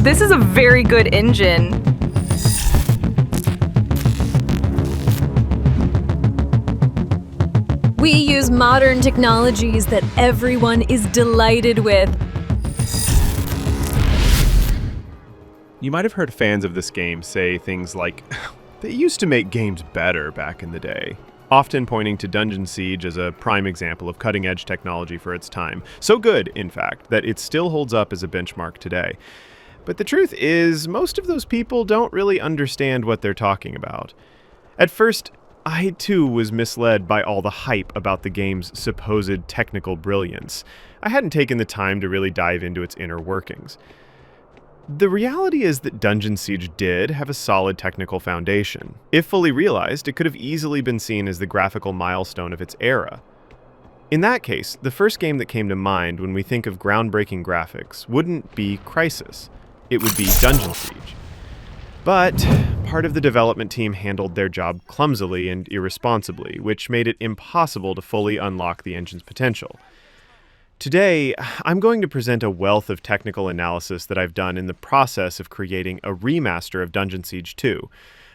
This is a very good engine. We use modern technologies that everyone is delighted with. You might have heard fans of this game say things like, they used to make games better back in the day, often pointing to Dungeon Siege as a prime example of cutting-edge technology for its time. So good, in fact, that it still holds up as a benchmark today. But the truth is, most of those people don't really understand what they're talking about. At first, I too was misled by all the hype about the game's supposed technical brilliance. I hadn't taken the time to really dive into its inner workings. The reality is that Dungeon Siege did have a solid technical foundation. If fully realized, it could have easily been seen as the graphical milestone of its era. In that case, the first game that came to mind when we think of groundbreaking graphics wouldn't be Crysis. It would be Dungeon Siege. But part of the development team handled their job clumsily and irresponsibly, which made it impossible to fully unlock the engine's potential. Today, I'm going to present a wealth of technical analysis that I've done in the process of creating a remaster of Dungeon Siege 2.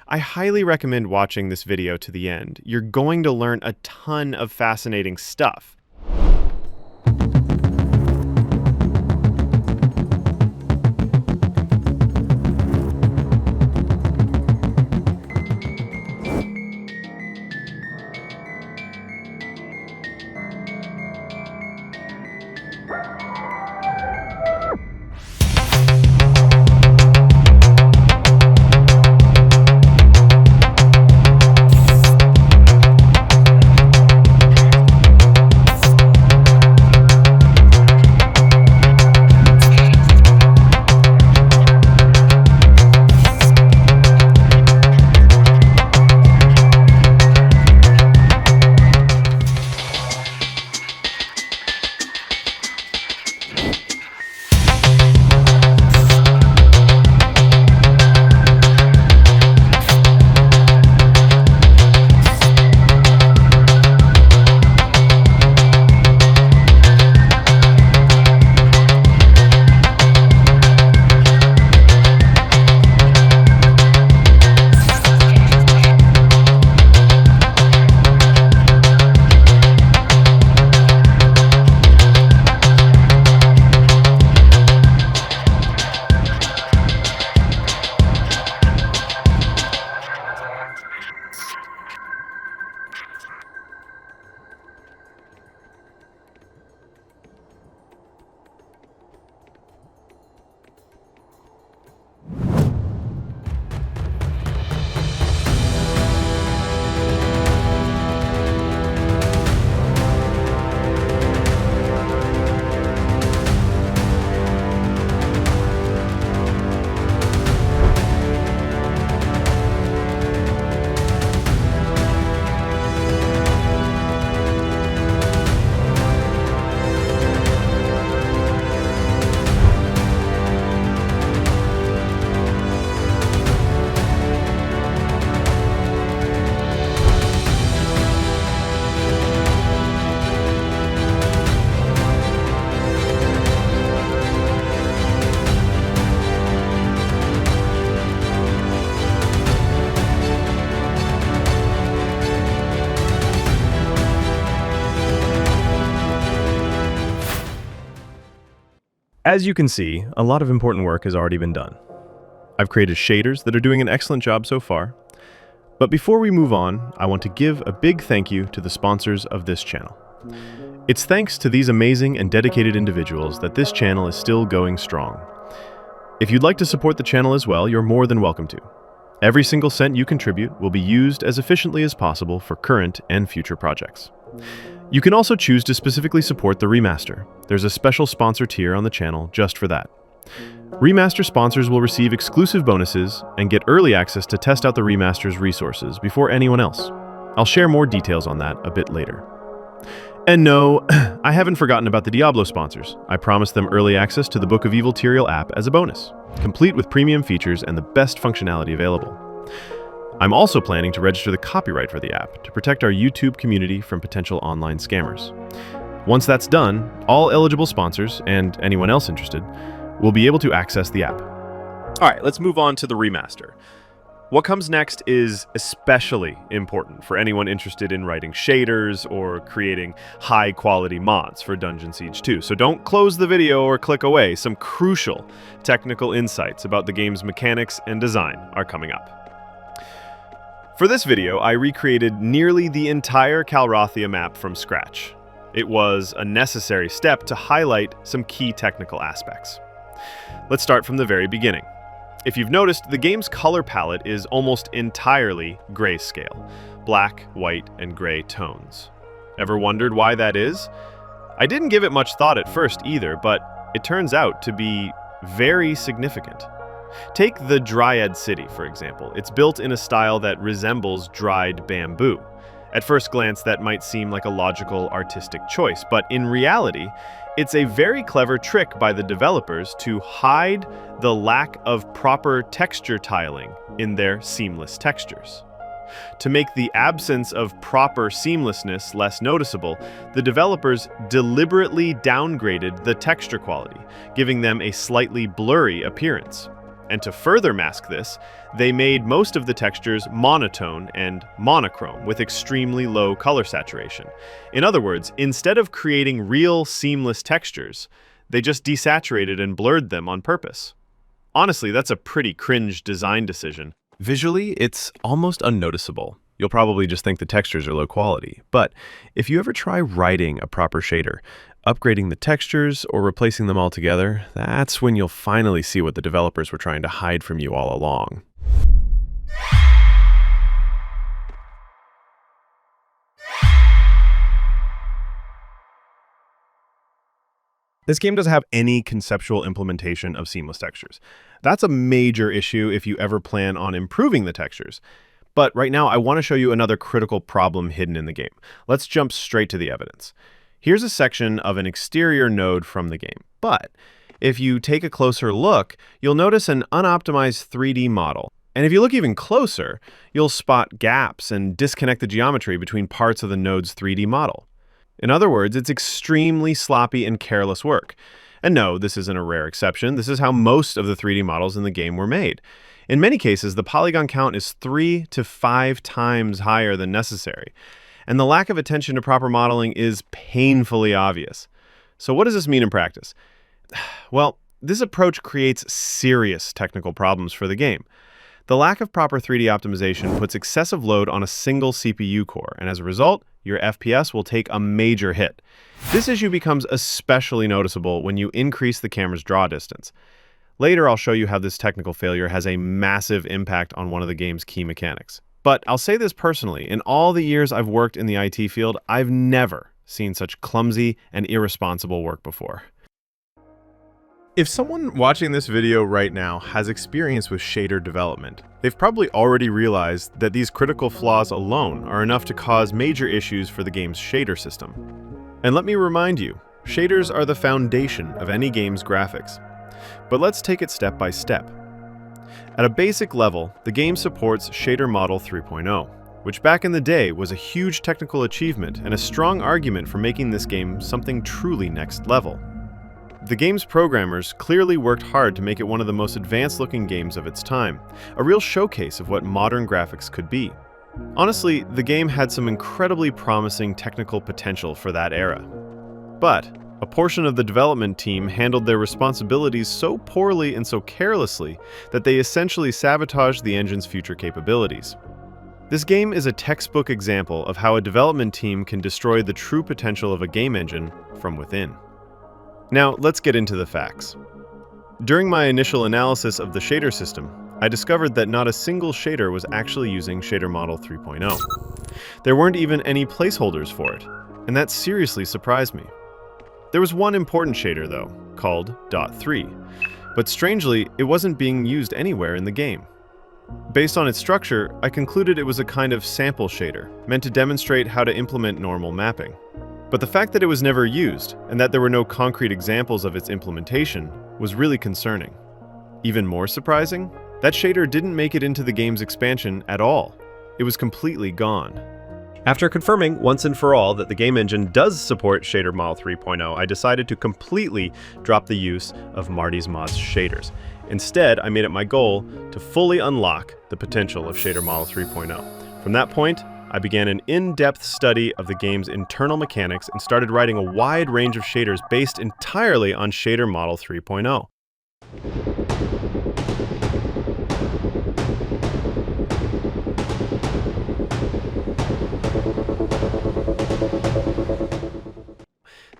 I highly recommend watching this video to the end. You're going to learn a ton of fascinating stuff. As you can see, a lot of important work has already been done. I've created shaders that are doing an excellent job so far. But before we move on, I want to give a big thank you to the sponsors of this channel. It's thanks to these amazing and dedicated individuals that this channel is still going strong. If you'd like to support the channel as well, you're more than welcome to. Every single cent you contribute will be used as efficiently as possible for current and future projects. You can also choose to specifically support the Remaster. There's a special sponsor tier on the channel just for that. Remaster sponsors will receive exclusive bonuses and get early access to test out the Remaster's resources before anyone else. I'll share more details on that a bit later. And no, I haven't forgotten about the Diablo sponsors. I promised them early access to the Book of Evil Tyrael app as a bonus, complete with premium features and the best functionality available. I'm also planning to register the copyright for the app to protect our YouTube community from potential online scammers. Once that's done, all eligible sponsors, and anyone else interested, will be able to access the app. Alright, let's move on to the remaster. What comes next is especially important for anyone interested in writing shaders or creating high-quality mods for Dungeon Siege 2. So don't close the video or click away. Some crucial technical insights about the game's mechanics and design are coming up. For this video, I recreated nearly the entire Calrathia map from scratch. It was a necessary step to highlight some key technical aspects. Let's start from the very beginning. If you've noticed, the game's color palette is almost entirely grayscale, black, white, and gray tones. Ever wondered why that is? I didn't give it much thought at first either, but it turns out to be very significant. Take the Dryad City, for example. It's built in a style that resembles dried bamboo. At first glance, that might seem like a logical artistic choice, but in reality, it's a very clever trick by the developers to hide the lack of proper texture tiling in their seamless textures. To make the absence of proper seamlessness less noticeable, the developers deliberately downgraded the texture quality, giving them a slightly blurry appearance. And to further mask this, they made most of the textures monotone and monochrome with extremely low color saturation. In other words, instead of creating real seamless textures, they just desaturated and blurred them on purpose. Honestly, that's a pretty cringe design decision. Visually, it's almost unnoticeable. You'll probably just think the textures are low quality. But if you ever try writing a proper shader, upgrading the textures, or replacing them altogether, that's when you'll finally see what the developers were trying to hide from you all along. This game doesn't have any conceptual implementation of seamless textures. That's a major issue if you ever plan on improving the textures. But right now, I want to show you another critical problem hidden in the game. Let's jump straight to the evidence. Here's a section of an exterior node from the game, but if you take a closer look, you'll notice an unoptimized 3D model. And if you look even closer, you'll spot gaps and disconnect the geometry between parts of the node's 3D model. In other words, it's extremely sloppy and careless work. And no, this isn't a rare exception. This is how most of the 3D models in the game were made. In many cases, the polygon count is 3 to 5 times higher than necessary. And the lack of attention to proper modeling is painfully obvious. So what does this mean in practice? Well, this approach creates serious technical problems for the game. The lack of proper 3D optimization puts excessive load on a single CPU core, and as a result, your FPS will take a major hit. This issue becomes especially noticeable when you increase the camera's draw distance. Later, I'll show you how this technical failure has a massive impact on one of the game's key mechanics. But I'll say this personally, in all the years I've worked in the IT field, I've never seen such clumsy and irresponsible work before. If someone watching this video right now has experience with shader development, they've probably already realized that these critical flaws alone are enough to cause major issues for the game's shader system. And let me remind you, shaders are the foundation of any game's graphics. But let's take it step by step. At a basic level, the game supports Shader Model 3.0, which back in the day was a huge technical achievement and a strong argument for making this game something truly next level. The game's programmers clearly worked hard to make it one of the most advanced-looking games of its time, a real showcase of what modern graphics could be. Honestly, the game had some incredibly promising technical potential for that era. But a portion of the development team handled their responsibilities so poorly and so carelessly that they essentially sabotaged the engine's future capabilities. This game is a textbook example of how a development team can destroy the true potential of a game engine from within. Now, let's get into the facts. During my initial analysis of the shader system, I discovered that not a single shader was actually using Shader Model 3.0. There weren't even any placeholders for it, and that seriously surprised me. There was one important shader, though, called .3, but strangely, it wasn't being used anywhere in the game. Based on its structure, I concluded it was a kind of sample shader, meant to demonstrate how to implement normal mapping. But the fact that it was never used, and that there were no concrete examples of its implementation, was really concerning. Even more surprising, that shader didn't make it into the game's expansion at all. It was completely gone. After confirming once and for all that the game engine does support Shader Model 3.0, I decided to completely drop the use of Marty's Mod's shaders. Instead, I made it my goal to fully unlock the potential of Shader Model 3.0. From that point, I began an in-depth study of the game's internal mechanics and started writing a wide range of shaders based entirely on Shader Model 3.0.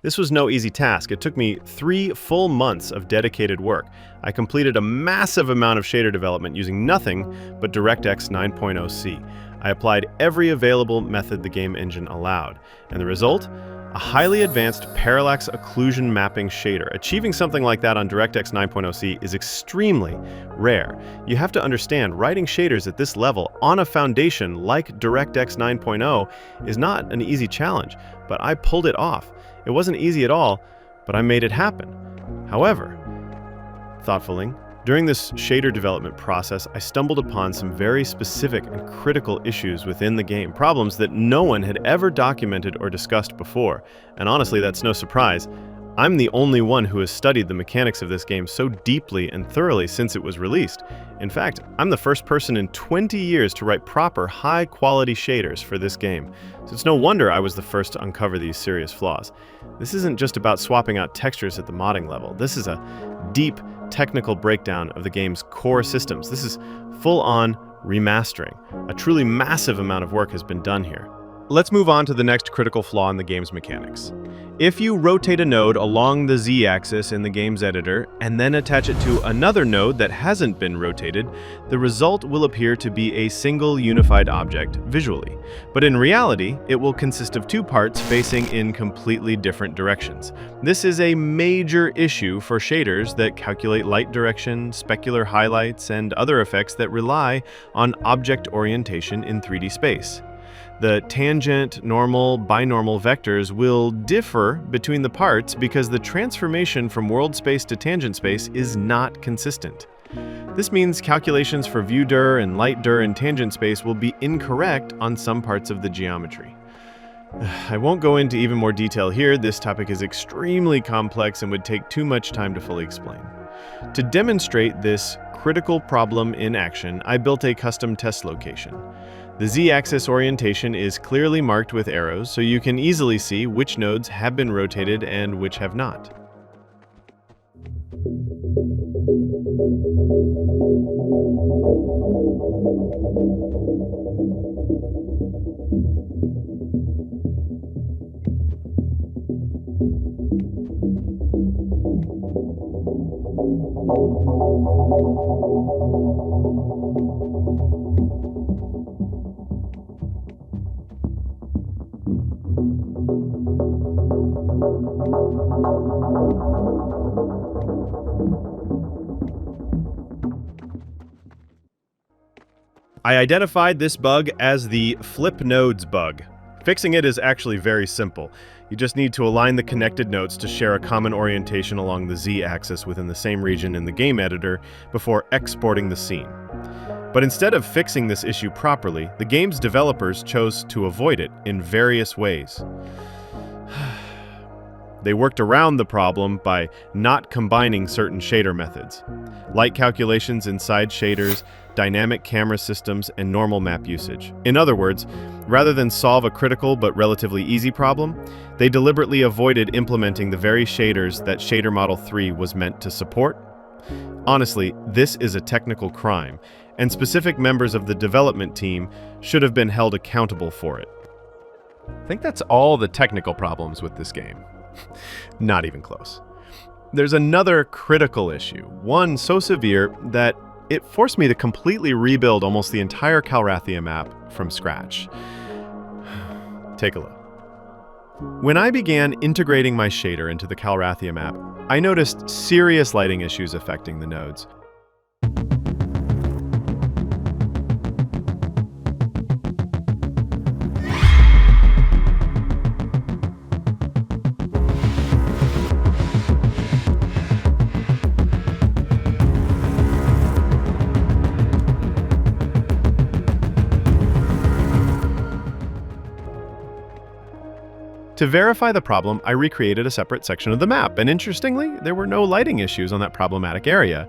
This was no easy task. It took me 3 full months of dedicated work. I completed a massive amount of shader development using nothing but DirectX 9.0C. I applied every available method the game engine allowed, and the result? A highly advanced parallax occlusion mapping shader. Achieving something like that on DirectX 9.0C is extremely rare. You have to understand, writing shaders at this level on a foundation like DirectX 9.0 is not an easy challenge, but I pulled it off. It wasn't easy at all, but I made it happen. However, thoughtfully, during this shader development process, I stumbled upon some very specific and critical issues within the game, problems that no one had ever documented or discussed before. And honestly, that's no surprise. I'm the only one who has studied the mechanics of this game so deeply and thoroughly since it was released. In fact, I'm the first person in 20 years to write proper, high-quality shaders for this game. So it's no wonder I was the first to uncover these serious flaws. This isn't just about swapping out textures at the modding level. This is a deep, technical breakdown of the game's core systems. This is full-on remastering. A truly massive amount of work has been done here. Let's move on to the next critical flaw in the game's mechanics. If you rotate a node along the Z-axis in the game's editor and then attach it to another node that hasn't been rotated, the result will appear to be a single unified object visually. But in reality, it will consist of 2 parts facing in completely different directions. This is a major issue for shaders that calculate light direction, specular highlights, and other effects that rely on object orientation in 3D space. The tangent, normal, binormal vectors will differ between the parts because the transformation from world space to tangent space is not consistent. This means calculations for view dir and light dir in tangent space will be incorrect on some parts of the geometry. I won't go into even more detail here. This topic is extremely complex and would take too much time to fully explain. To demonstrate this critical problem in action, I built a custom test location. The Z-axis orientation is clearly marked with arrows, so you can easily see which nodes have been rotated and which have not. I identified this bug as the flip nodes bug. Fixing it is actually very simple. You just need to align the connected nodes to share a common orientation along the Z-axis within the same region in the game editor before exporting the scene. But instead of fixing this issue properly, the game's developers chose to avoid it in various ways. They worked around the problem by not combining certain shader methods. Light calculations inside shaders, dynamic camera systems, and normal map usage. In other words, rather than solve a critical but relatively easy problem, they deliberately avoided implementing the very shaders that Shader Model 3 was meant to support. Honestly, this is a technical crime, and specific members of the development team should have been held accountable for it. I think that's all the technical problems with this game. Not even close. There's another critical issue, one so severe that it forced me to completely rebuild almost the entire Calrathia map from scratch. Take a look. When I began integrating my shader into the Calrathia map, I noticed serious lighting issues affecting the nodes. To verify the problem, I recreated a separate section of the map, and interestingly, there were no lighting issues on that problematic area.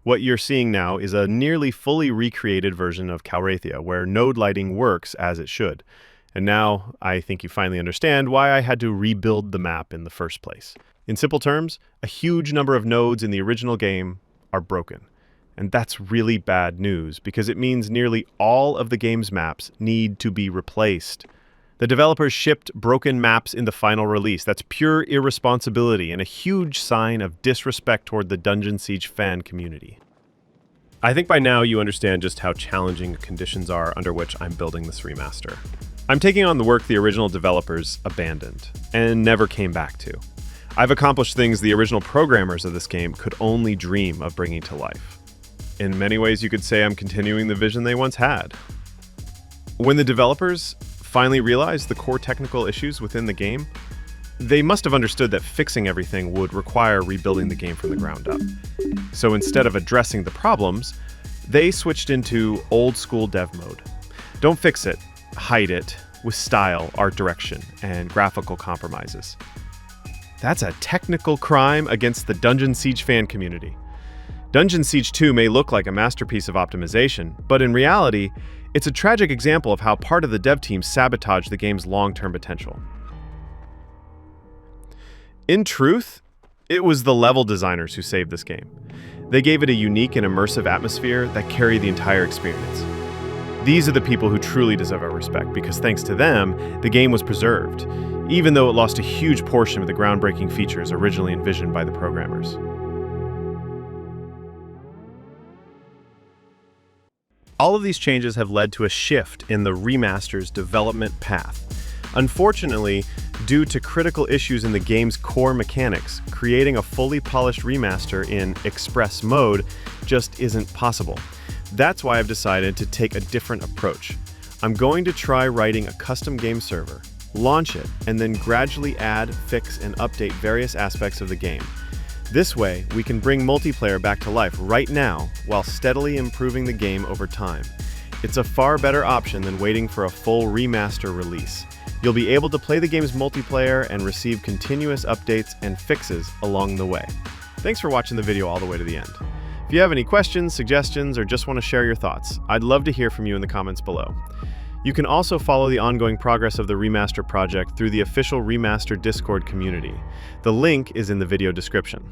What you're seeing now is a nearly fully recreated version of Calrathia, where node lighting works as it should. And now I think you finally understand why I had to rebuild the map in the first place. In simple terms, a huge number of nodes in the original game are broken. And that's really bad news, because it means nearly all of the game's maps need to be replaced. The developers shipped broken maps in the final release. That's pure irresponsibility and a huge sign of disrespect toward the Dungeon Siege fan community. I think by now you understand just how challenging the conditions are under which I'm building this remaster. I'm taking on the work the original developers abandoned and never came back to. I've accomplished things the original programmers of this game could only dream of bringing to life. In many ways, you could say I'm continuing the vision they once had. When the developers finally realized the core technical issues within the game, they must have understood that fixing everything would require rebuilding the game from the ground up. So instead of addressing the problems, they switched into old-school dev mode. Don't fix it, hide it, with style, art direction, and graphical compromises. That's a technical crime against the Dungeon Siege fan community. Dungeon Siege 2 may look like a masterpiece of optimization, but in reality, it's a tragic example of how part of the dev team sabotaged the game's long-term potential. In truth, it was the level designers who saved this game. They gave it a unique and immersive atmosphere that carried the entire experience. These are the people who truly deserve our respect, because thanks to them, the game was preserved, even though it lost a huge portion of the groundbreaking features originally envisioned by the programmers. All of these changes have led to a shift in the remaster's development path. Unfortunately, due to critical issues in the game's core mechanics, creating a fully polished remaster in Express mode just isn't possible. That's why I've decided to take a different approach. I'm going to try writing a custom game server, launch it, and then gradually add, fix, and update various aspects of the game. This way, we can bring multiplayer back to life right now while steadily improving the game over time. It's a far better option than waiting for a full remaster release. You'll be able to play the game's multiplayer and receive continuous updates and fixes along the way. Thanks for watching the video all the way to the end. If you have any questions, suggestions, or just want to share your thoughts, I'd love to hear from you in the comments below. You can also follow the ongoing progress of the Remaster project through the official Remaster Discord community. The link is in the video description.